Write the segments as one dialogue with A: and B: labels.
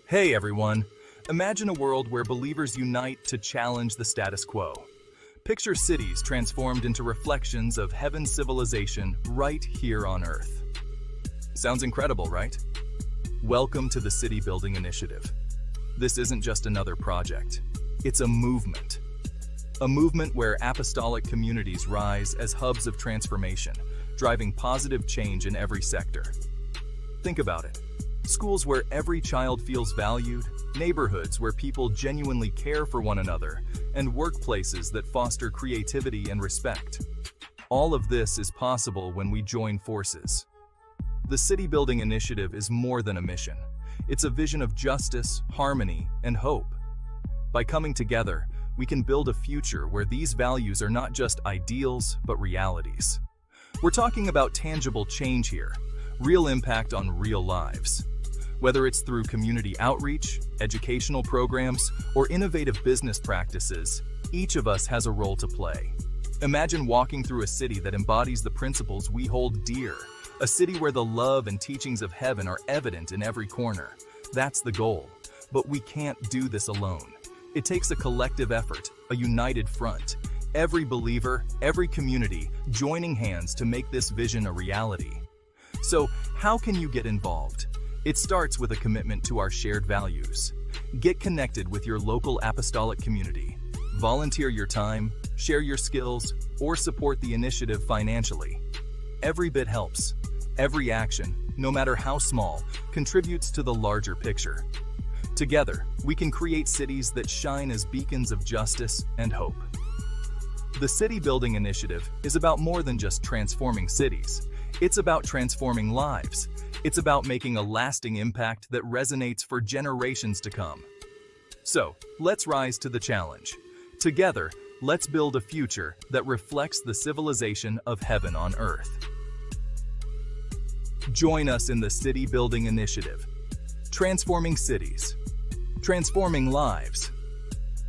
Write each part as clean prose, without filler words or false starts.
A: Hey everyone! Imagine a world where believers unite to challenge the status quo. Picture cities transformed into reflections of heaven's civilization right here on Earth. Sounds incredible, right? Welcome to the City Building Initiative. This isn't just another project. It's a movement. A movement where apostolic communities rise as hubs of transformation, driving positive change in every sector. Think about it. Schools where every child feels valued, neighborhoods where people genuinely care for one another, and workplaces that foster creativity and respect. All of this is possible when we join forces. The City Building Initiative is more than a mission. It's a vision of justice, harmony, and hope. By coming together, we can build a future where these values are not just ideals, but realities. We're talking about tangible change here, real impact on real lives. Whether it's through community outreach, educational programs, or innovative business practices, each of us has a role to play. Imagine walking through a city that embodies the principles we hold dear, a city where the love and teachings of heaven are evident in every corner. That's the goal. But we can't do this alone. It takes a collective effort, a united front. Every believer, every community, joining hands to make this vision a reality. So, how can you get involved? It starts with a commitment to our shared values. Get connected with your local apostolic community. Volunteer your time, share your skills, or support the initiative financially. Every bit helps. Every action, no matter how small, contributes to the larger picture. Together, we can create cities that shine as beacons of justice and hope. The City Building Initiative is about more than just transforming cities. It's about transforming lives. It's about making a lasting impact that resonates for generations to come. So, let's rise to the challenge. Together, let's build a future that reflects the civilization of heaven on earth. Join us in the City Building Initiative. Transforming cities. Transforming lives.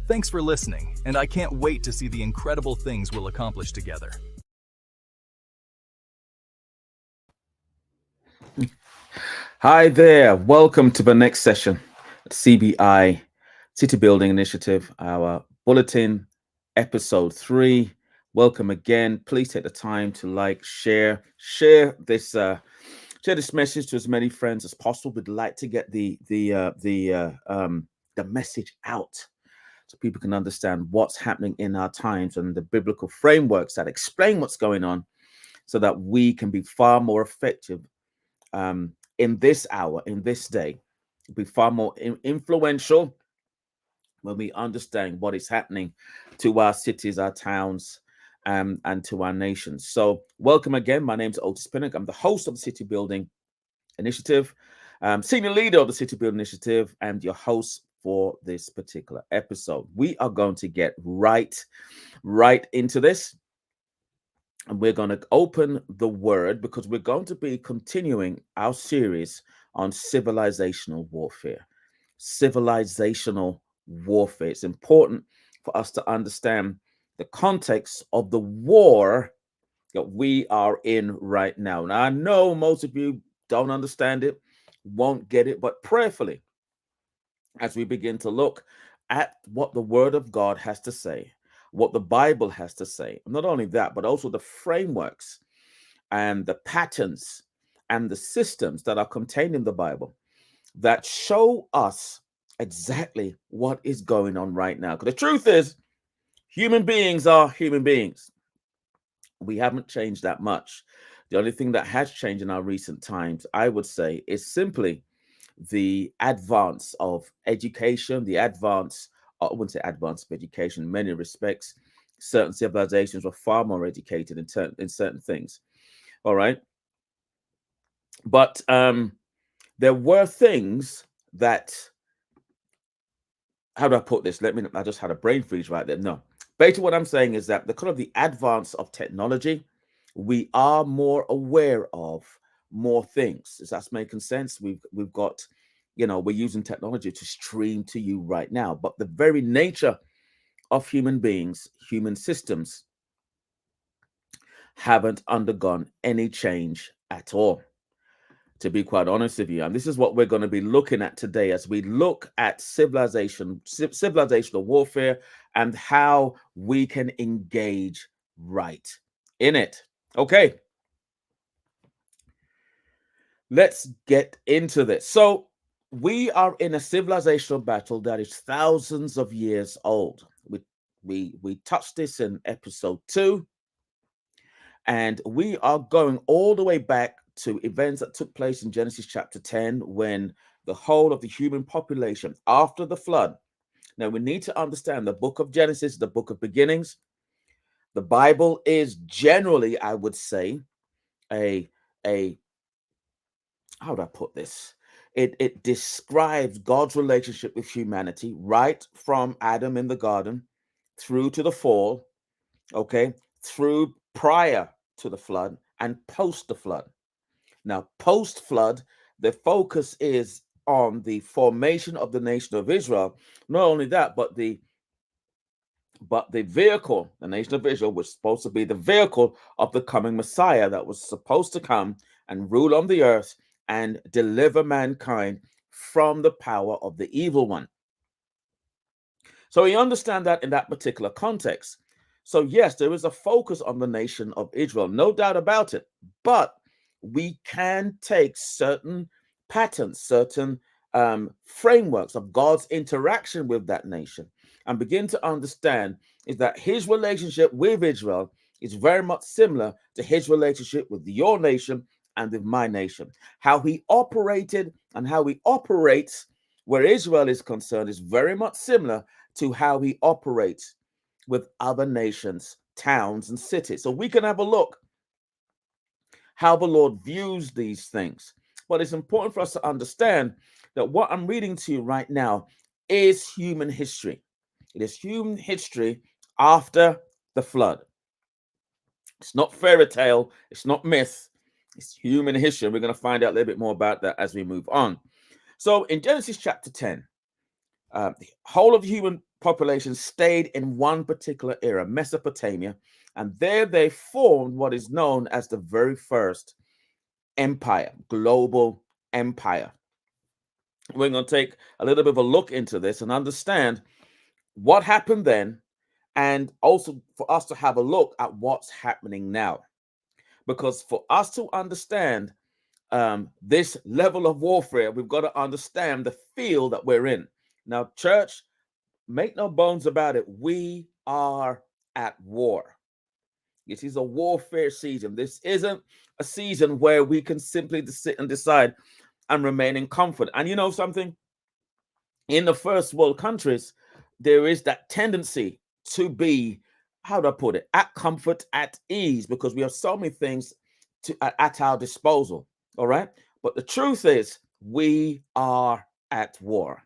A: Thanks for listening, and I can't wait to see the incredible things we'll accomplish together.
B: Hi there, welcome to the next session at CBI City Building Initiative, our Bulletin episode 3. Welcome again. Please take the time to like, share this message to as many friends as possible. We'd like to get the message out so people can understand what's happening in our times and the biblical frameworks that explain what's going on, so that we can be far more effective in this hour, in this day. Be far more influential when we understand what is happening to our cities, our towns, and to our nations. So welcome again. My name is Otis Pinnock. I'm the host of the City Building Initiative, senior leader of the City Building Initiative, and your host for this particular episode. We are going to get right into this. And we're going to open the word because we're going to be continuing our series on civilizational warfare. Civilizational warfare. It's important for us to understand the context of the war that we are in right now. Now, I know most of you don't understand it, won't get it, but prayerfully, as we begin to look at what the Word of God has to say, what the Bible has to say. Not only that, but also the frameworks and the patterns and the systems that are contained in the Bible that show us exactly what is going on right now. Because the truth is, human beings are human beings. We haven't changed that much. The only thing that has changed in our recent times, I would say, is simply the advance of education, I wouldn't say advance of education in many respects. Certain civilizations were far more educated in certain things. All right. But there were things that, how do I put this? I just had a brain freeze right there. No. Basically, what I'm saying is that because of the advance of technology, we are more aware of more things. Is that making sense? We've got, we're using technology to stream to you right now. But the very nature of human beings, human systems, haven't undergone any change at all. to be quite honest with you. And this is what we're going to be looking at today as we look at civilizational warfare and how we can engage right in it. Okay, let's get into this. So we are in a civilizational battle that is thousands of years old. We touched this in episode 2, and we are going all the way back to events that took place in Genesis chapter 10, when the whole of the human population after the flood. Now we need to understand the book of Genesis, the book of beginnings. The Bible is generally, I would say, a how do I put this? It describes God's relationship with humanity right from Adam in the garden through to the fall, okay, through prior to the flood and post the flood. Now, post flood, the focus is on the formation of the nation of Israel. Not only that, but the vehicle, the nation of Israel, was supposed to be the vehicle of the coming Messiah that was supposed to come and rule on the earth and deliver mankind from the power of the evil one. So we understand that in that particular context. So yes, there is a focus on the nation of Israel, no doubt about it. But we can take certain patterns, certain frameworks of God's interaction with that nation and begin to understand is that his relationship with Israel is very much similar to his relationship with your nation and with my nation. How he operated and how he operates where Israel is concerned is very much similar to how he operates with other nations, towns, and cities. So we can have a look how the Lord views these things. But it's important for us to understand that what I'm reading to you right now is human history. It is human history after the flood. It's not fairy tale, it's not myth, it's human history. We're going to find out a little bit more about that as we move on. So in Genesis chapter 10, the whole of the human population stayed in one particular era, Mesopotamia, and there they formed what is known as the very first empire, global empire. We're going to take a little bit of a look into this and understand what happened then, and also for us to have a look at what's happening now. Because for us to understand this level of warfare, we've got to understand the field that we're in. Now, church, make no bones about it, we are at war. It is a warfare season. This isn't a season where we can simply sit and decide and remain in comfort. And you know something? In the first world countries, there is that tendency to be, how do I put it, at comfort, at ease, because we have so many things at our disposal. All right. But the truth is, we are at war,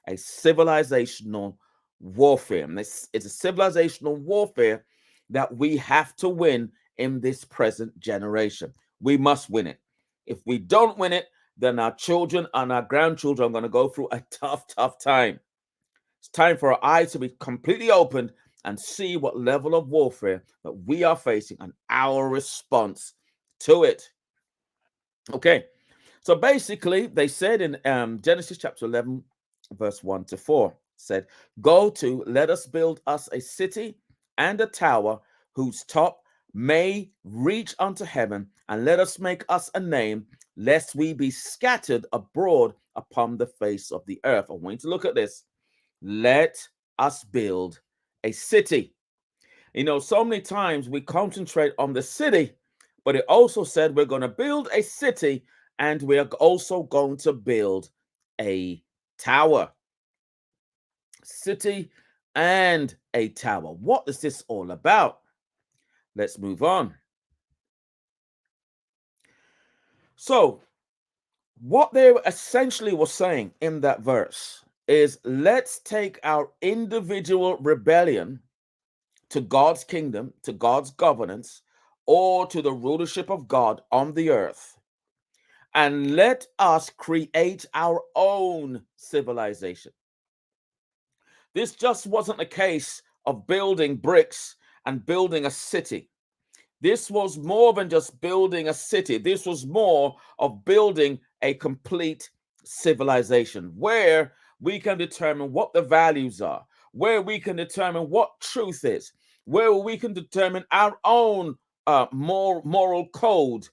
B: a civilizational warfare. And it's a civilizational warfare that we have to win in this present generation. We must win it. If we don't win it, then our children and our grandchildren are going to go through a tough time. It's time for our eyes to be completely opened and see what level of warfare that we are facing and our response to it. Okay, so basically they said in Genesis chapter 11, verse 1 to 4, said, "Go to, let us build us a city and a tower whose top may reach unto heaven, and let us make us a name, lest we be scattered abroad upon the face of the earth." I want you to look at this. Let us build a city. You know, so many times we concentrate on the city, but it also said we're going to build a city and we are also going to build a tower. City and a tower. What is this all about? Let's move on. So, what they essentially were saying in that verse is, let's take our individual rebellion to God's kingdom, to God's governance, or to the rulership of God on the earth, and let us create our own civilization. This just wasn't a case of building bricks and building a city. This was more than just building a city. This was more of building a complete civilization where we can determine what the values are, where we can determine what truth is, where we can determine our own moral code,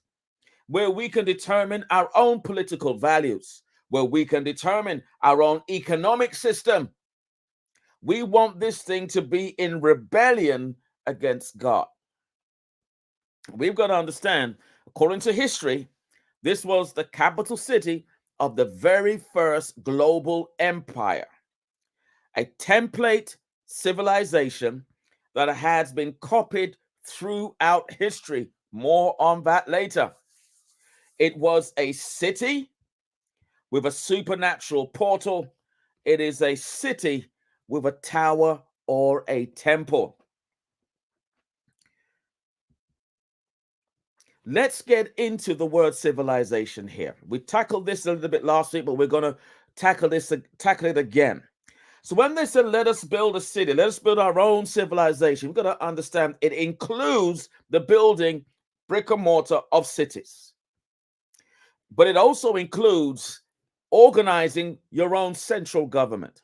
B: where we can determine our own political values, where we can determine our own economic system. We want this thing to be in rebellion against God. We've got to understand, according to history, this was the capital city of the very first global empire, a template civilization that has been copied throughout history. More on that later. It was a city with a supernatural portal. It is a city with a tower or a temple. Let's get into the word civilization here. We tackled this a little bit last week, but we're going to tackle it again. So when they said, let us build a city, let us build our own civilization, we've got to understand it includes the building brick and mortar of cities. But it also includes organizing your own central government,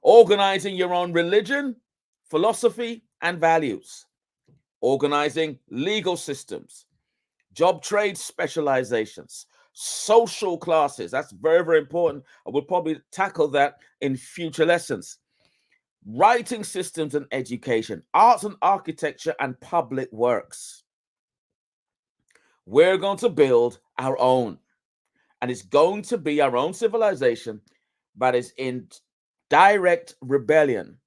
B: organizing your own religion, philosophy, and values, organizing legal systems, job trade specializations, social classes. That's very, very important. I will probably tackle that in future lessons. Writing systems and education, arts and architecture, and public works. We're going to build our own. And it's going to be our own civilization that is in direct rebellion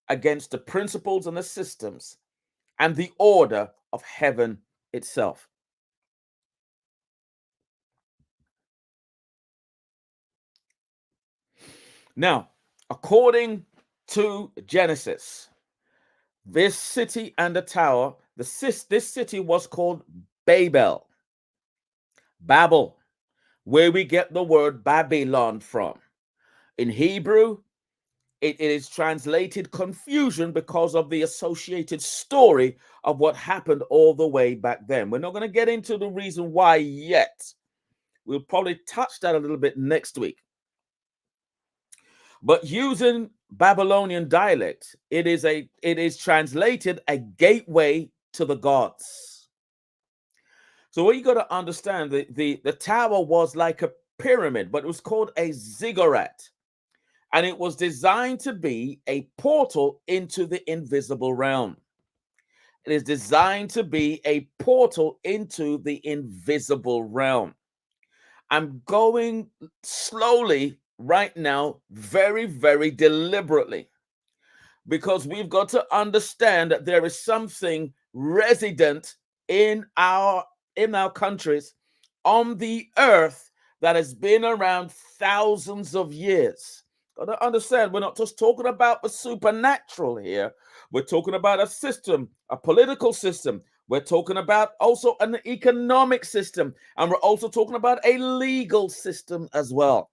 B: against the principles and the systems and the order of heaven itself. Now, according to Genesis, this city and the tower, this city was called Babel, where we get the word Babylon from. In Hebrew, it is translated confusion because of the associated story of what happened all the way back then. We're not going to get into the reason why yet. We'll probably touch that a little bit next week. But using Babylonian dialect, it is translated a gateway to the gods. So what you got to understand, the tower was like a pyramid, but it was called a ziggurat. And it was designed to be a portal into the invisible realm. It is designed to be a portal into the invisible realm. I'm going slowly right now, very, very deliberately, because we've got to understand that there is something resident in our countries on the earth that has been around thousands of years. Got to understand, we're not just talking about the supernatural here. We're talking about a system, a political system. We're talking about also an economic system. And we're also talking about a legal system as well.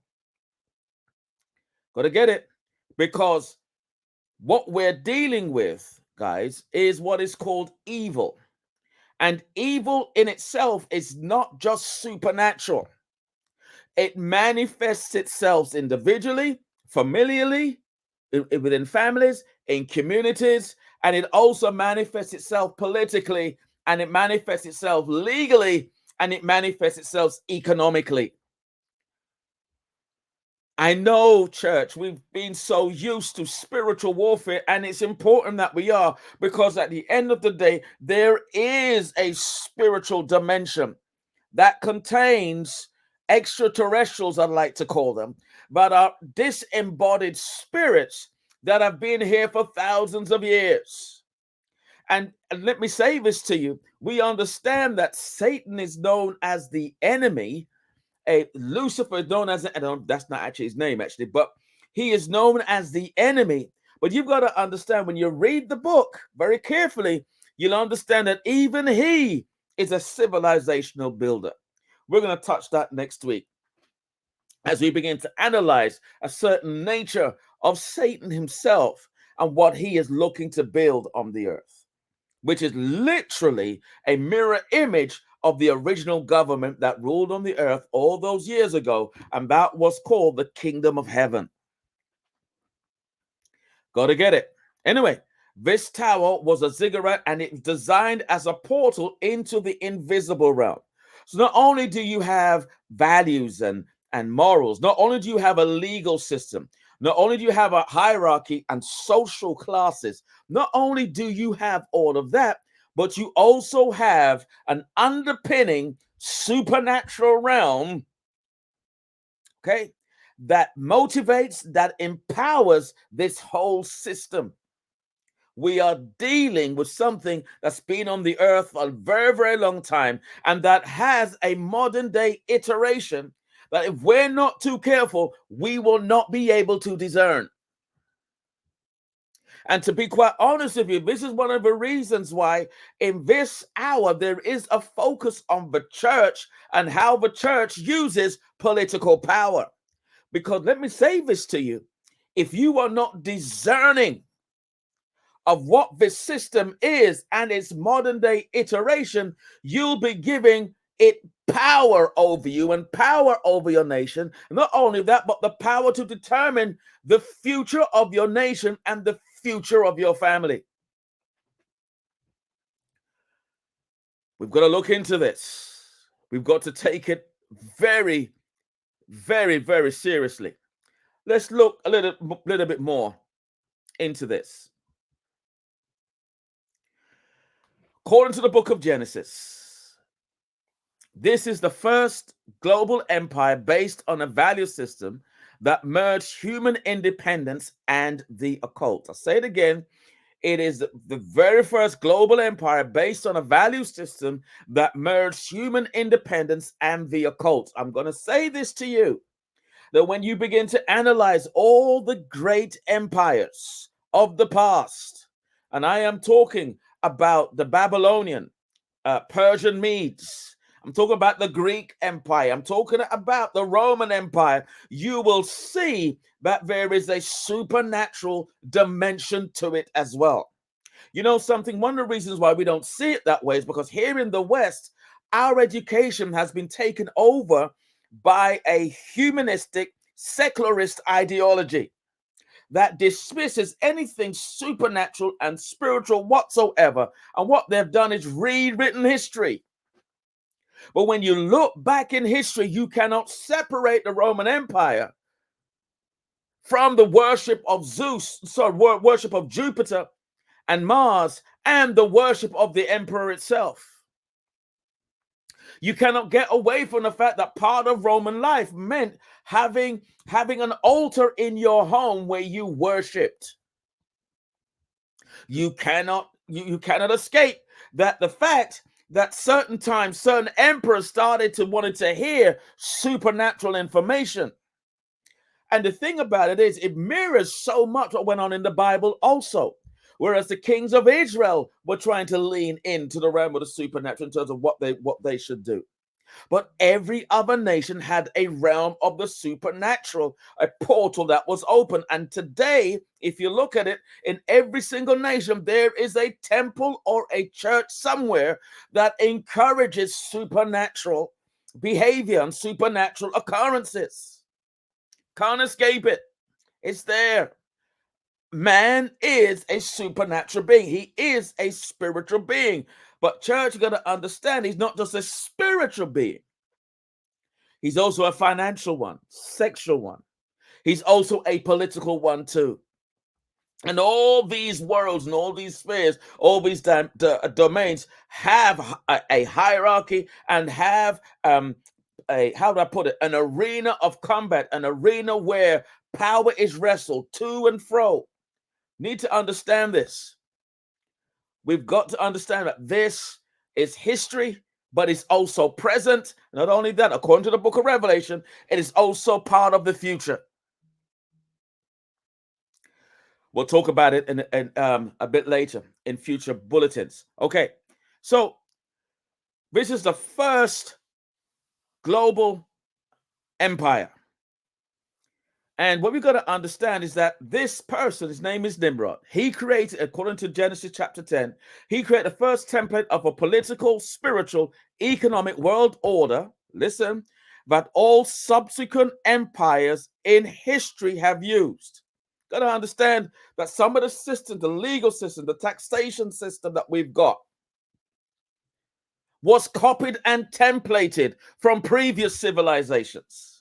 B: Got to get it? Because what we're dealing with, guys, is what is called evil. And evil in itself is not just supernatural. It manifests itself individually, familially, within families, in communities, and it also manifests itself politically, and it manifests itself legally, and it manifests itself economically. I know, church, we've been so used to spiritual warfare, and it's important that we are, because at the end of the day, there is a spiritual dimension that contains extraterrestrials, I'd like to call them, but are disembodied spirits that have been here for thousands of years. And let me say this to you. We understand that Satan is known as the enemy. Lucifer is known as, that's not actually his name, actually, but he is known as the enemy. But you've got to understand, when you read the book very carefully, you'll understand that even he is a civilizational builder. We're going to touch that next week as we begin to analyze a certain nature of Satan himself and what he is looking to build on the earth. which is literally a mirror image of the original government that ruled on the earth all those years ago, and that was called the kingdom of heaven. Got to get it. Anyway, this tower was a ziggurat, and it was designed as a portal into the invisible realm. So not only do you have values and morals, not only do you have a legal system, not only do you have a hierarchy and social classes, not only do you have all of that, but you also have an underpinning supernatural realm, okay, that motivates, that empowers this whole system. We are dealing with something that's been on the earth for a very, very long time, and that has a modern day iteration that if we're not too careful, we will not be able to discern. And to be quite honest with you, this is one of the reasons why in this hour there is a focus on the church and how the church uses political power. Because let me say this to you, if you are not discerning of what this system is and its modern day iteration, you'll be giving it power over you and power over your nation. Not only that, but the power to determine the future of your nation and the future of your family. We've got to look into this. We've got to take it very, very, very seriously. Let's look a little bit more into this. According to the book of Genesis, this is the first global empire based on a value system that merged human independence and the occult. I'll say it again. It is the very first global empire based on a value system that merged human independence and the occult. I'm going to say this to you, that when you begin to analyze all the great empires of the past, and I am talking about the Babylonian, Persian Medes, I'm talking about the Greek Empire, I'm talking about the Roman Empire, you will see that there is a supernatural dimension to it as well. You know something, one of the reasons why we don't see it that way is because here in the West, our education has been taken over by a humanistic, secularist ideology that dismisses anything supernatural and spiritual whatsoever. And what they've done is rewritten history. But when you look back in history, you cannot separate the Roman Empire from the worship of worship of Jupiter and Mars and the worship of the emperor itself. You cannot get away from the fact that part of Roman life meant having an altar in your home where you worshipped. You cannot escape that the fact that certain times certain emperors started to wanted to hear supernatural information. And the thing about it is, it mirrors so much what went on in the Bible also. Whereas the kings of Israel were trying to lean into the realm of the supernatural in terms of what they should do. But every other nation had a realm of the supernatural, a portal that was open. And today, if you look at it, in every single nation, there is a temple or a church somewhere that encourages supernatural behavior and supernatural occurrences. Can't escape it. It's there. Man is a supernatural being. He is a spiritual being. But church, you got to understand, he's not just a spiritual being. He's also a financial one, sexual one. He's also a political one too. And all these worlds and all these spheres, all these domains have a hierarchy and have how do I put it? An arena of combat, an arena where power is wrestled to and fro. Need to understand this. We've got to understand that this is history, but it's also present. Not only that, according to the book of Revelation, it is also part of the future. We'll talk about it in a bit later in future bulletins. Okay, so this is the first global empire. And what we've got to understand is that this person, his name is Nimrod. He created, according to Genesis chapter 10, he created the first template of a political, spiritual, economic world order. Listen, that all subsequent empires in history have used. Got to understand that some of the system, the legal system, the taxation system that we've got was copied and templated from previous civilizations.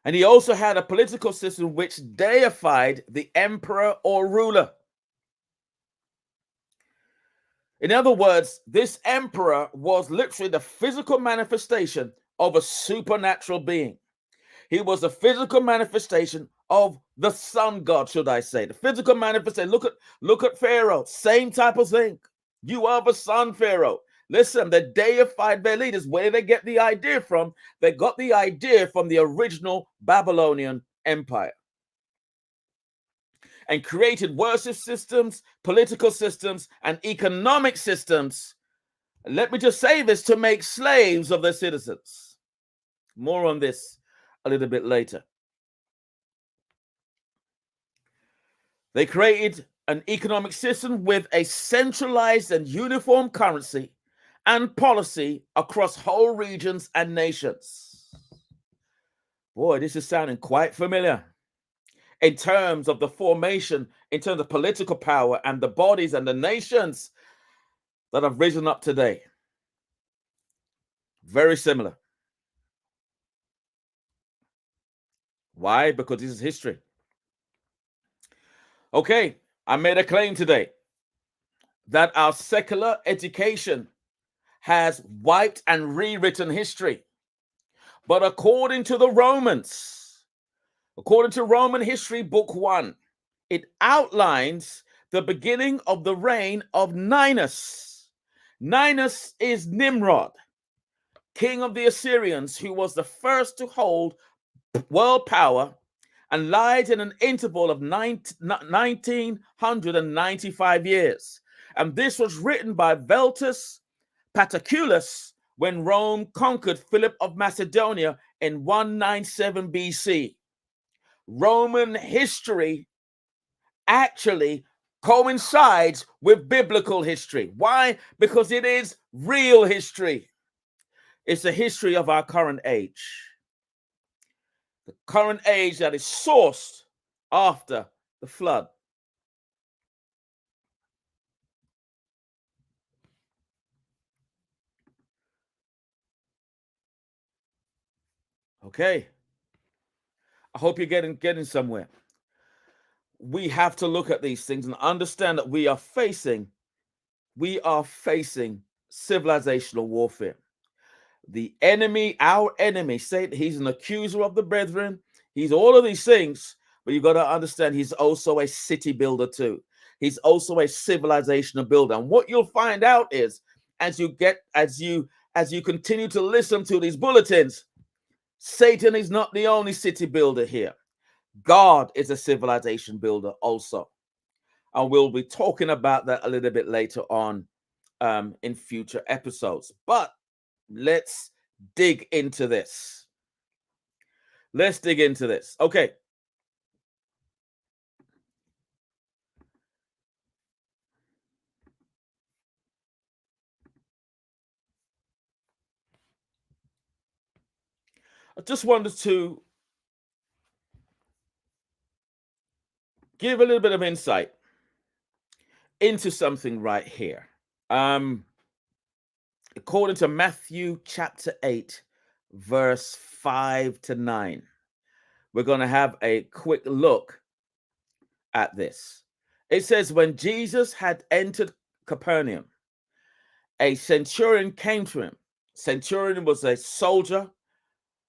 B: And he also had a political system which deified the emperor or ruler. In other words, this emperor was literally the physical manifestation of a supernatural being. He was a physical manifestation of the sun god, should I say. The physical manifestation. Look at Pharaoh. Same type of thing. You are the sun, Pharaoh. Listen, they deified their leaders. Where did they get the idea from? They got the idea from the original Babylonian Empire. And created worship systems, political systems, and economic systems. Let me just say this, to make slaves of their citizens. More on this a little bit later. They created an economic system with a centralized and uniform currency and policy across whole regions and nations. Boy, this is sounding quite familiar in terms of the formation, in terms of political power and the bodies and the nations that have risen up today. Very similar. Why? Because this is history. Okay, I made a claim today that our secular education has wiped and rewritten history. But according to the Romans, according to Roman history, book 1, it outlines the beginning of the reign of Ninus. Ninus is Nimrod, king of the Assyrians, who was the first to hold world power and lied in an interval of 1995 years. And this was written by Veltus Paterculus when Rome conquered Philip of Macedonia in 197 BC. Roman history actually coincides with biblical history. Why? Because it is real history. It's the history of our current age. The current age that is sourced after the flood. Okay. I hope you're getting somewhere. We have to look at these things and understand that we are facing civilizational warfare. The enemy, our enemy, Satan, he's an accuser of the brethren. He's all of these things, but you've got to understand he's also a city builder too. He's also a civilizational builder. And what you'll find out is as you continue to listen to these bulletins, Satan is not the only city builder here. God is a civilization builder also. And we'll be talking about that a little bit later on in future episodes. But let's dig into this. Let's dig into this. Okay. I just wanted to give a little bit of insight into something right here. According to Matthew chapter 8, verse 5 to 9, we're going to have a quick look at this. It says, when Jesus had entered Capernaum, a centurion came to him. Centurion was a soldier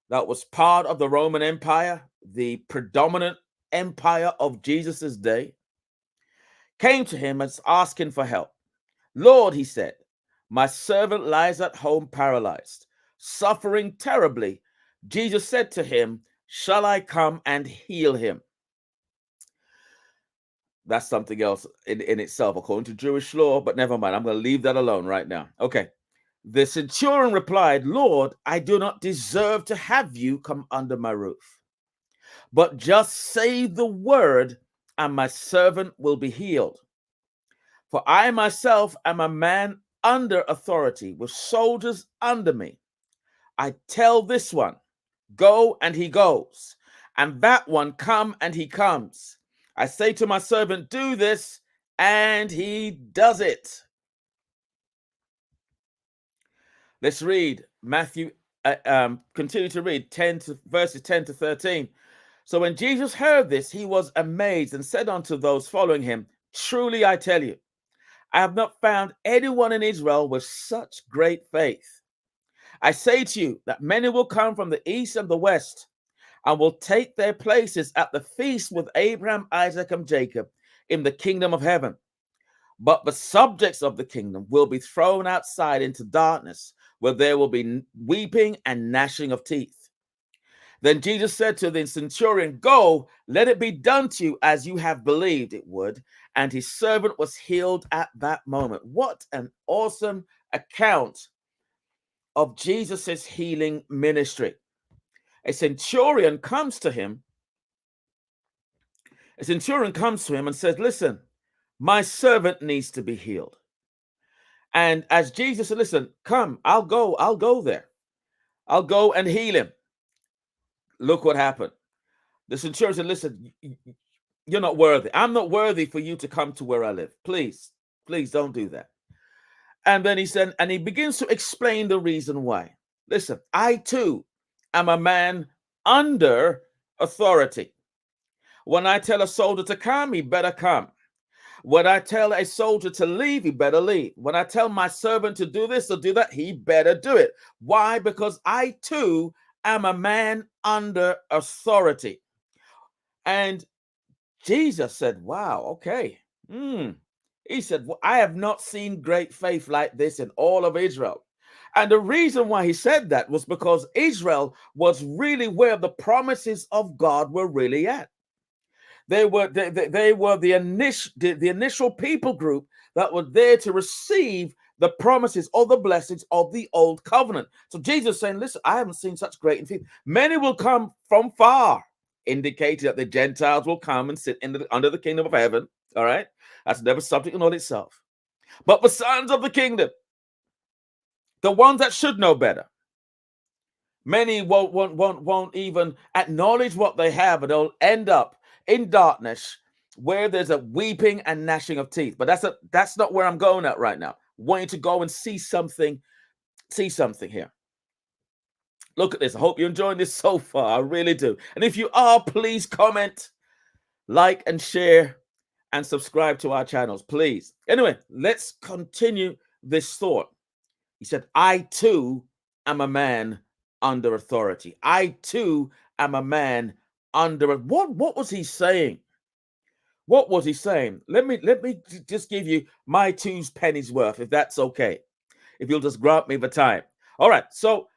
B: that was part of the Roman Empire, the predominant empire of Jesus's day, came to him and asking for help. Lord, he said, my servant lies at home paralyzed, suffering terribly. Jesus said to him, shall I come and heal him? That's something else in itself, according to Jewish law, but never mind. I'm going to leave that alone right now. Okay, The centurion replied, Lord, I do not deserve to have you come under my roof, but just say the word and my servant will be healed. For I myself am a man under authority with soldiers under me. I tell this one, go, and he goes, and that one, come, and he comes. I say to my servant, do this, and he does it. Let's read Matthew, continue to read verses 10 to 13. So when Jesus heard this, he was amazed and said unto those following him, truly I tell you, I have not found anyone in Israel with such great faith. I say to you that many will come from the east and the west and will take their places at the feast with Abraham, Isaac, and Jacob in the kingdom of heaven. But the subjects of the kingdom will be thrown outside into darkness, where there will be weeping and gnashing of teeth. Then Jesus said to the centurion, go, let it be done to you as you have believed it would. And his servant was healed at that moment. What an awesome account of Jesus's healing ministry. A centurion comes to him and says, listen, my servant needs to be healed. And as Jesus said, listen, come, I'll go there. I'll go and heal him. Look what happened. The centurion said, listen, you're not worthy. I'm not worthy for you to come to where I live. Please don't do that. And then he said, and he begins to explain the reason why. Listen, I too am a man under authority. When I tell a soldier to come, he better come. When I tell a soldier to leave, he better leave. When I tell my servant to do this or do that, he better do it. Why? Because I too am a man under authority. And Jesus said, wow, okay. He said, well, I have not seen great faith like this in all of Israel. And the reason why he said that was because Israel was really where the promises of God were really at. They were the initial people group that were there to receive the promises or the blessings of the old covenant. So Jesus is saying, listen, I haven't seen such great faith. Many will come from far, indicating that the Gentiles will come and sit under the kingdom of heaven. All right. That's never subject in all itself. But the sons of the kingdom, the ones that should know better, many won't even acknowledge what they have, and they'll end up in darkness where there's a weeping and gnashing of teeth. But that's not where I'm going at right now. I want you to go and see something here. Look at this. I hope you're enjoying this so far. I really do. And if you are, please comment, like, and share, and subscribe to our channels, please. Anyway, let's continue this thought. He said, I too am a man under authority. I too am a man under what was he saying? What was he saying? Let me just give you my 2 pennies worth, if that's okay. If you'll just grant me the time. All right. So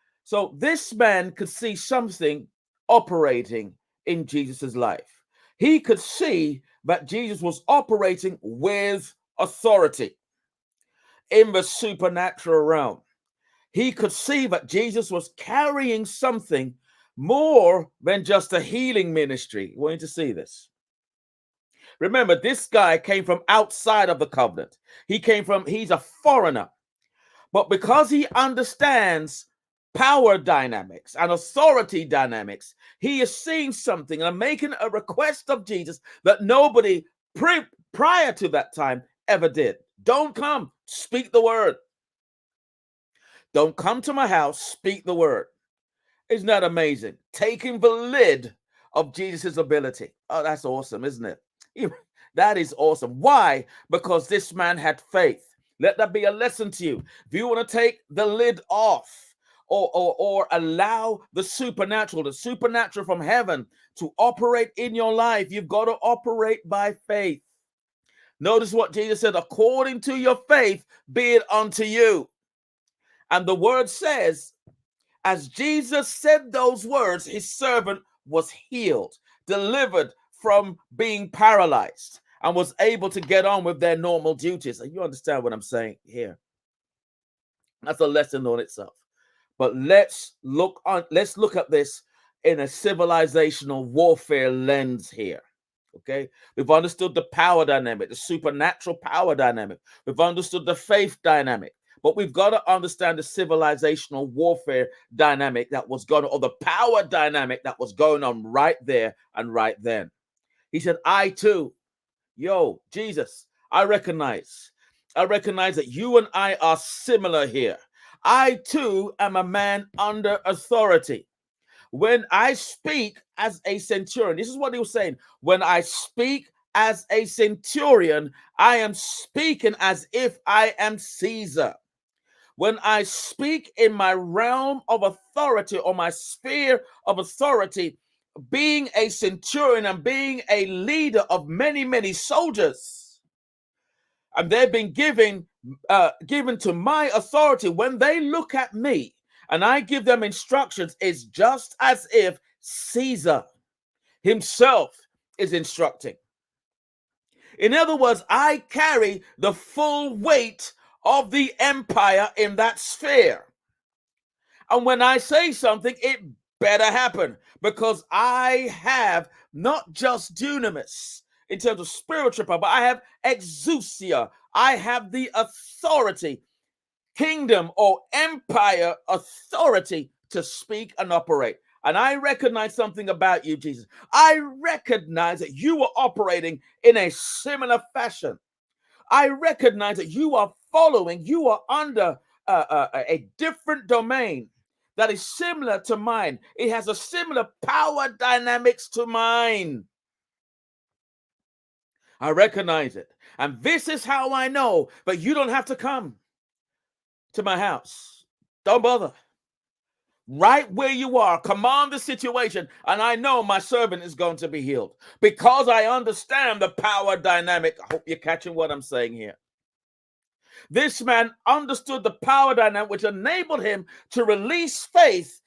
B: this man could see something operating in Jesus's life. He could see that Jesus was operating with authority in the supernatural realm. He could see that Jesus was carrying something more than just a healing ministry. I want you to see this. Remember, this guy came from outside of the covenant. He's a foreigner. But because he understands power dynamics and authority dynamics, he is seeing something and making a request of Jesus that nobody prior to that time ever did. Don't come, speak the word. Don't come to my house, speak the word. Isn't that amazing? Taking the lid of Jesus's ability. Oh, that's awesome, isn't it? That is awesome. Why? Because this man had faith. Let that be a lesson to you. If you want to take the lid off or allow the supernatural from heaven to operate in your life, you've got to operate by faith. Notice what Jesus said, according to your faith, be it unto you. And the word says, as Jesus said those words, his servant was healed, delivered from being paralyzed, and was able to get on with their normal duties. You understand what I'm saying here? That's a lesson on itself. But let's look at this in a civilizational warfare lens here. Okay, we've understood the power dynamic, the supernatural power dynamic. We've understood the faith dynamic, but we've got to understand the civilizational warfare dynamic that was going on, or the power dynamic that was going on right there and right then. He said, I too, Jesus, I recognize that you and I are similar here. I too am a man under authority. When I speak as a centurion, this is what he was saying. When I speak as a centurion, I am speaking as if I am Caesar. When I speak in my realm of authority, or my sphere of authority, being a centurion and being a leader of many, many soldiers, and they've been given to my authority, when they look at me and I give them instructions, it's just as if Caesar himself is instructing. In other words, I carry the full weight of the empire in that sphere. And when I say something, it better happen, because I have not just dunamis in terms of spiritual power, but I have exousia. I have the authority, kingdom or empire authority to speak and operate. And I recognize something about you, Jesus. I recognize that you are operating in a similar fashion. I recognize that you are under a different domain that is similar to mine. It has a similar power dynamics to mine. I recognize it. And this is how I know that you don't have to come to my house. Don't bother. Right where you are, command the situation, and I know my servant is going to be healed, because I understand the power dynamic. I hope you're catching what I'm saying here. This man understood the power dynamic, which enabled him to release faith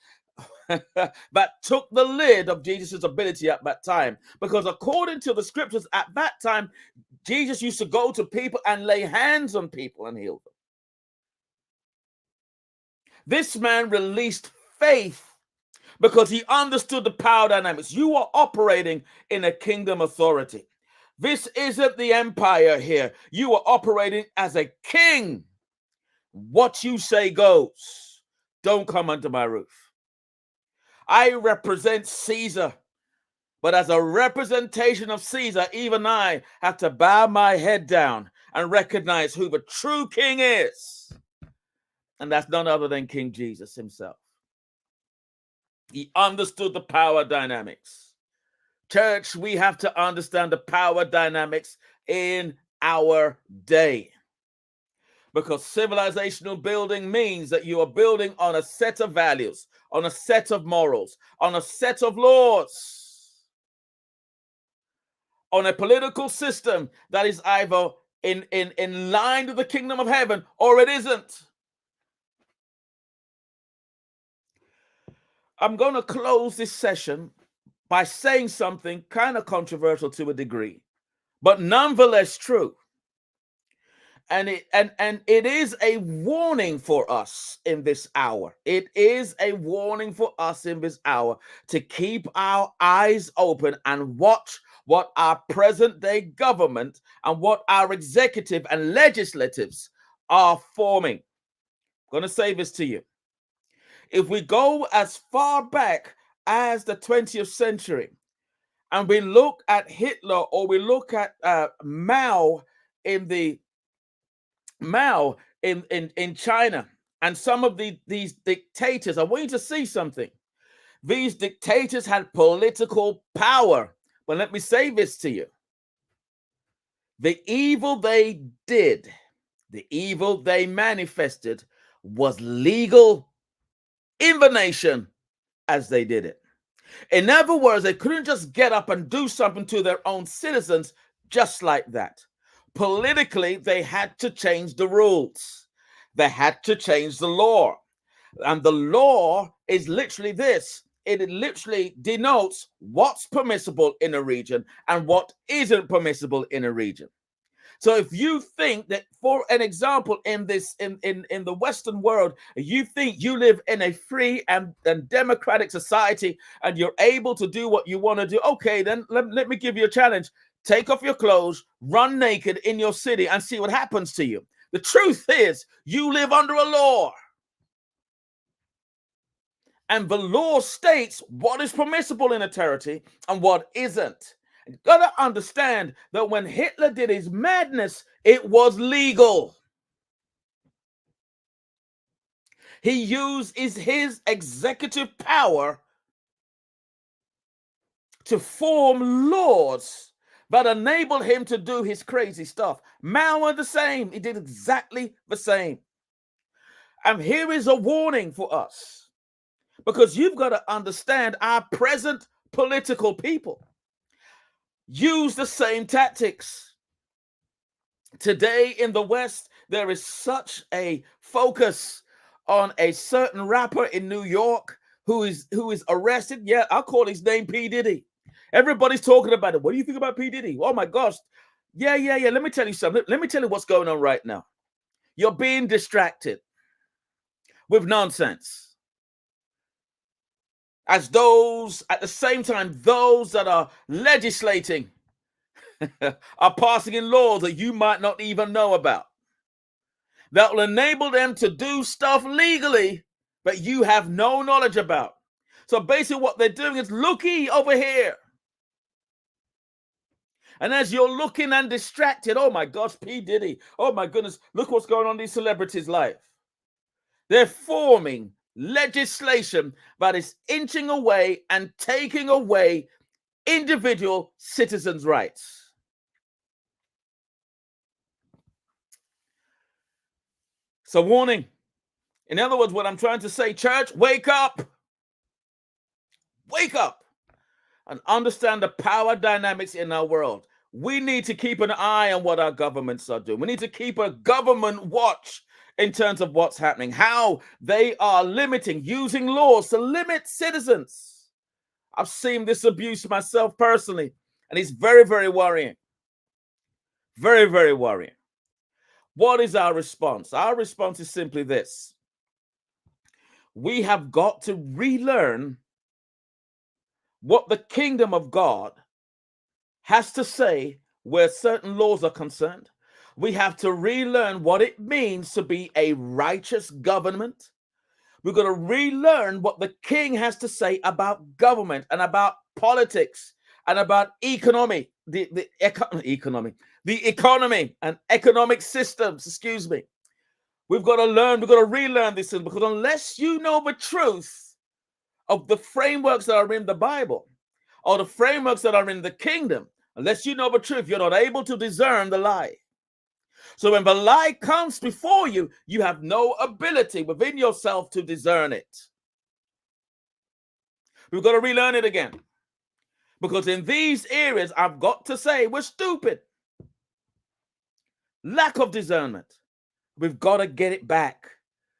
B: that took the lid of Jesus' ability at that time. Because according to the scriptures at that time, Jesus used to go to people and lay hands on people and heal them. This man released faith because he understood the power dynamics. You are operating in a kingdom authority. This isn't the empire here. You are operating as a king. What you say goes. Don't come under my roof. I represent Caesar, but as a representation of Caesar, even I have to bow my head down and recognize who the true king is. And that's none other than King Jesus himself. He understood the power dynamics. Church, we have to understand the power dynamics in our day. Because civilizational building means that you are building on a set of values, on a set of morals, on a set of laws, on a political system that is either in line with the kingdom of heaven or it isn't. I'm going to close this session by saying something kind of controversial to a degree, but nonetheless true. And it is a warning for us in this hour. It is a warning for us in this hour to keep our eyes open and watch what our present day government and what our executive and legislatives are forming. I'm going to say this to you. If we go as far back as the 20th century and we look at Hitler, or we look at Mao in China, and some of these dictators, I want you to see something. These dictators had political power. But let me say this to you. The evil they did, the evil they manifested was legal in the nation as they did it. In other words, they couldn't just get up and do something to their own citizens just like that. Politically, they had to change the rules. They had to change the law. And the law is literally this. It literally denotes what's permissible in a region and what isn't permissible in a region. So if you think that, for an example, in the Western world, you think you live in a free and democratic society and you're able to do what you want to do, okay, then let me give you a challenge. Take off your clothes, run naked in your city and see what happens to you. The truth is, you live under a law. And the law states what is permissible in a territory and what isn't. You gotta understand that when Hitler did his madness, it was legal. He used his executive power to form laws that enabled him to do his crazy stuff. Mao was the same. He did exactly the same. And here is a warning for us, because you've got to understand our present political people use the same tactics. Today in the West, there is such a focus on a certain rapper in New York who is arrested. Yeah, I'll call his name P. Diddy. Everybody's talking about it. What do you think about P. Diddy? Oh my gosh. Yeah. Let me tell you something. Let me tell you what's going on right now. You're being distracted with nonsense. As those, at the same time, those that are legislating are passing in laws that you might not even know about, that will enable them to do stuff legally that you have no knowledge about. So basically what they're doing is, looky over here. And as you're looking and distracted, oh my gosh, P. Diddy, oh my goodness, look what's going on in these celebrities' life. They're forming legislation that is inching away and taking away individual citizens' rights. So warning. In other words, what I'm trying to say, church, wake up. Wake up and understand the power dynamics in our world. We need to keep an eye on what our governments are doing. We need to keep a government watch in terms of what's happening, how they are using laws to limit citizens. I've seen this abuse myself personally, and it's very, very worrying. Very, very worrying. What is our response? Our response is simply this. We have got to relearn what the kingdom of God has to say where certain laws are concerned. We have to relearn what it means to be a righteous government. We've got to relearn what the king has to say about government and about politics and about economy, the economy and economic systems, excuse me. We've got to relearn these things, because unless you know the truth of the frameworks that are in the Bible or the frameworks that are in the kingdom, unless you know the truth, you're not able to discern the lie. So when the lie comes before you, you have no ability within yourself to discern it. We've got to relearn it again. Because in these areas, I've got to say, we're stupid. Lack of discernment. We've got to get it back.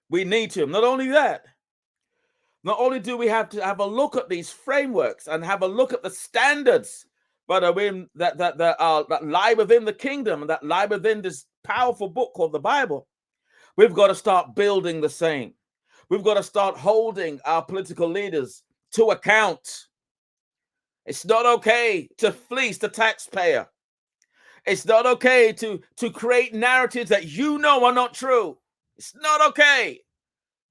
B: We need to. Not only that, not only do we have to have a look at these frameworks and have a look at the standards that lie within the kingdom and that lie within this powerful book called the Bible, we've got to start building the same. We've got to start holding our political leaders to account. It's not okay to fleece the taxpayer. It's not okay to create narratives that you know are not true. It's not okay.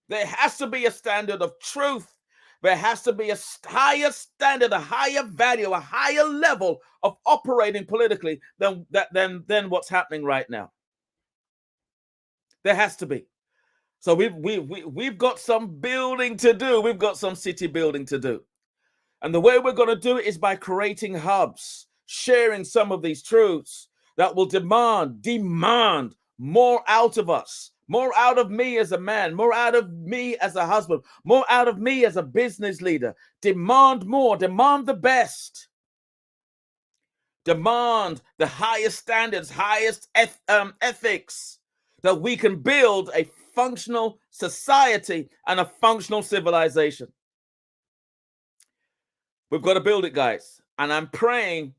B: There has to be a standard of truth. There has to be a higher standard, a higher value, a higher level of operating politically than what's happening right now. There has to be. So we've got some building to do. We've got some city building to do. And the way we're going to do it is by creating hubs, sharing some of these truths that will demand more out of us. More out of me as a man, more out of me as a husband, more out of me as a business leader. Demand more, demand the best. Demand the highest standards, highest ethics, that we can build a functional society and a functional civilization. We've got to build it, guys. And I'm praying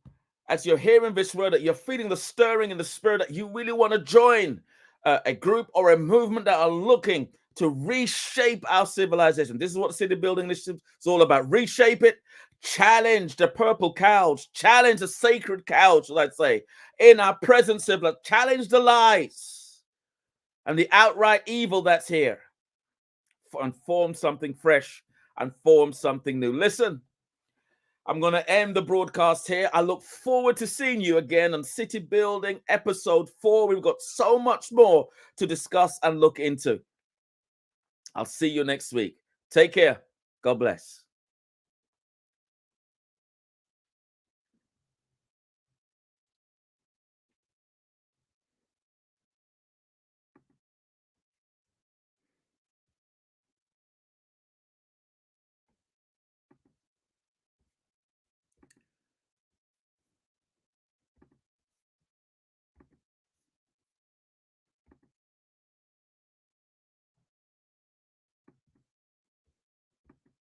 B: as you're hearing this word, that you're feeling the stirring in the spirit, that you really want to join a group or a movement that are looking to reshape our civilization. This is what the City Building Initiative is all about. Reshape it, challenge the purple couch, challenge the sacred couch, let's say, in our present civilization, challenge the lies and the outright evil that's here, and form something fresh and form something new. Listen, I'm going to end the broadcast here. I look forward to seeing you again on City Building episode 4. We've got so much more to discuss and look into. I'll see you next week. Take care. God bless.